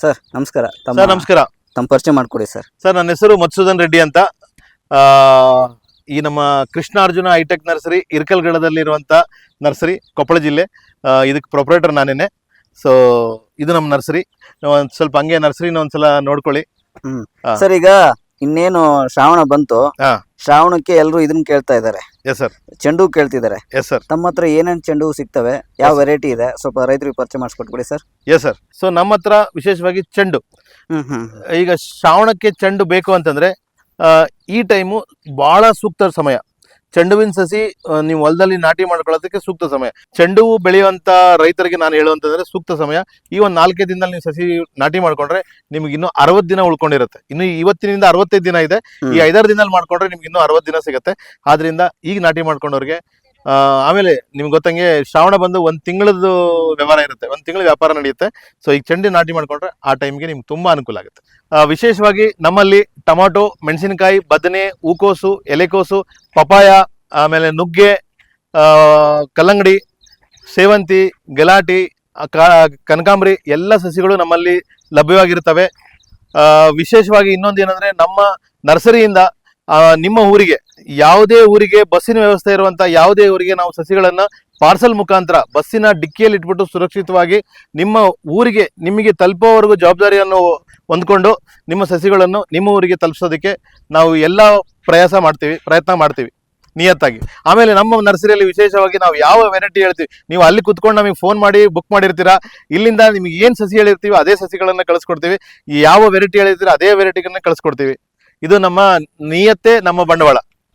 Sir ನಮಸ್ಕಾರ. Sir ನಮಸ್ಕಾರ. ತಮ್ಮ ಪರಿಚಯ ಮಾಡಿಕೊಡಿ ಸರ್. ಸರ್ ನನ್ನ ಹೆಸರು ಮಧುಸೂದನ್ ರೆಡ್ಡಿ ಅಂತ. ಈ ನಮ್ಮ ಕೃಷ್ಣಾರ್ಜುನ ಹೈಟೆಕ್ ನರ್ಸರಿ ಇರ್ಕಲ್ಗಡದಲ್ಲಿರುವಂಥ ನರ್ಸರಿ, ಕೊಪ್ಪಳ ಜಿಲ್ಲೆ. ಇದಕ್ಕೆ ಪ್ರೊಪ್ರೈಟರ್ ನಾನೇನೆ. ಸೊ ಇದು ನಮ್ಮ ನರ್ಸರಿ. ಒಂದು ಸ್ವಲ್ಪ ಹಂಗೆ ನರ್ಸರಿನ ಒಂದ್ಸಲ ನೋಡ್ಕೊಳ್ಳಿ. ಸರ್ ಈಗ ಇನ್ನೇನು ಶ್ರಾವಣ ಬಂತು, ಶ್ರಾವಣಕ್ಕೆ ಎಲ್ಲರೂ ಇದನ್ನ ಕೇಳ್ತಾ ಇದ್ದಾರೆ. Yes sir. ಚೆಂಡು ಕೇಳ್ತಿದ್ದಾರೆ. Yes sir. ತಮ್ಮ ಹತ್ರ ಏನೇನು ಚೆಂಡು ಸಿಗ್ತವೆ, ಯಾವ ವೆರೈಟಿ ಇದೆ, ಸ್ವಲ್ಪ ರೈತರಿಗೆ ಪರಿಚಯ ಮಾಡಿಸ್ಕೊಟ್ಬಿಡಿ ಸರ್. Yes sir. ಸೊ ನಮ್ಮ ಹತ್ರ ವಿಶೇಷವಾಗಿ ಚೆಂಡು, ಈಗ ಶ್ರಾವಣಕ್ಕೆ ಚೆಂಡು ಬೇಕು ಅಂತಂದ್ರೆ ಈ ಟೈಮು ಬಹಳ ಸೂಕ್ತ ಸಮಯ. ಚೆಂಡುವಿನ ಸಸಿ ನೀವು ಹೊಲದಲ್ಲಿ ನಾಟಿ ಮಾಡ್ಕೊಳ್ಳೋದಕ್ಕೆ ಸೂಕ್ತ ಸಮಯ. ಚೆಂಡು ಹೂ ಬೆಳೆಯುವಂತ ರೈತರಿಗೆ ನಾನು ಹೇಳುವಂತಂದ್ರೆ ಸೂಕ್ತ ಸಮಯ. ಈ ಒಂದು 4 ದಿನದಲ್ಲಿ ನೀವು ಸಸಿ ನಾಟಿ ಮಾಡ್ಕೊಂಡ್ರೆ ನಿಮ್ಗೆ ಇನ್ನೂ 60 ದಿನ ಉಳ್ಕೊಂಡಿರುತ್ತೆ. ಇನ್ನು ಇವತ್ತಿನಿಂದ 65 ದಿನ ಇದೆ. ಈ 5-6 ದಿನದಲ್ಲಿ ಮಾಡ್ಕೊಂಡ್ರೆ ನಿಮ್ಗೆ ಇನ್ನೂ 60 ದಿನ ಸಿಗುತ್ತೆ. ಆದ್ರಿಂದ ಈಗ ನಾಟಿ ಮಾಡ್ಕೊಂಡವ್ರಿಗೆ ಆಮೇಲೆ ನಿಮ್ಗೆ ಗೊತ್ತಂಗೆ ಶ್ರಾವಣ ಬಂದು 1 ತಿಂಗಳದ್ದು ವ್ಯವಹಾರ ಇರುತ್ತೆ, 1 ತಿಂಗಳ ವ್ಯಾಪಾರ ನಡೆಯುತ್ತೆ. ಸೊ ಈಗ ಚೆಂಡು ನಾಟಿ ಮಾಡ್ಕೊಂಡ್ರೆ ಆ ಟೈಮ್ಗೆ ನಿಮ್ಗೆ ತುಂಬಾ ಅನುಕೂಲ ಆಗುತ್ತೆ. ವಿಶೇಷವಾಗಿ ನಮ್ಮಲ್ಲಿ ಟೊಮಾಟೊ, ಮೆಣಸಿನಕಾಯಿ, ಬದನೆ, ಹೂಕೋಸು, ಎಲೆಕೋಸು, ಪಪಾಯ, ಆಮೇಲೆ ನುಗ್ಗೆ, ಕಲ್ಲಂಗಡಿ, ಸೇವಂತಿ, ಗಲಾಟಿ, ಕನಕಾಂಬರಿ ಎಲ್ಲ ಸಸಿಗಳು ನಮ್ಮಲ್ಲಿ ಲಭ್ಯವಾಗಿರ್ತವೆ. ವಿಶೇಷವಾಗಿ ಇನ್ನೊಂದು ಏನಂದ್ರೆ ನಮ್ಮ ನರ್ಸರಿಯಿಂದ ನಿಮ್ಮ ಊರಿಗೆ, ಯಾವುದೇ ಊರಿಗೆ ಬಸ್ಸಿನ ವ್ಯವಸ್ಥೆ ಇರುವಂತ ಯಾವುದೇ ಊರಿಗೆ ನಾವು ಸಸಿಗಳನ್ನ ಪಾರ್ಸಲ್ ಮುಖಾಂತರ ಬಸ್ಸಿನ ಡಿಕ್ಕಿಯಲ್ಲಿ ಇಟ್ಬಿಟ್ಟು ಸುರಕ್ಷಿತವಾಗಿ ನಿಮ್ಮ ಊರಿಗೆ ನಿಮಗೆ ತಲುಪೋವರೆಗೂ ಜವಾಬ್ದಾರಿಯನ್ನು ಹೊಂದ್ಕೊಂಡು ನಿಮ್ಮ ಸಸಿಗಳನ್ನು ನಿಮ್ಮ ಊರಿಗೆ ತಲುಪಿಸೋದಕ್ಕೆ ನಾವು ಎಲ್ಲ ಪ್ರಯತ್ನ ಮಾಡ್ತೀವಿ ನಿಯತ್ತಾಗಿ. ಆಮೇಲೆ ನಮ್ಮ ನರ್ಸರಿಯಲ್ಲಿ ವಿಶೇಷವಾಗಿ ನಾವು ಯಾವ ವೆರೈಟಿ ಹೇಳ್ತೀವಿ, ನೀವು ಅಲ್ಲಿ ಕುತ್ಕೊಂಡು ನಮಗೆ ಫೋನ್ ಮಾಡಿ ಬುಕ್ ಮಾಡಿರ್ತೀರಾ. ಇಲ್ಲಿಂದ ನಿಮಗೆ ಏನು ಸಸಿ ಹೇಳಿರ್ತೀವಿ ಅದೇ ಸಸಿಗಳನ್ನ ಕಳಿಸ್ಕೊಡ್ತೀವಿ. ಯಾವ ವೆರೈಟಿ ಹೇಳಿರ್ತೀರ ಅದೇ ವೆರೈಟಿಗಳನ್ನ ಕಳಿಸ್ಕೊಡ್ತೀವಿ. ಇದು ನಮ್ಮ ನಿಯತ್ತೆ, ನಮ್ಮ ಬಂಡವಾಳ.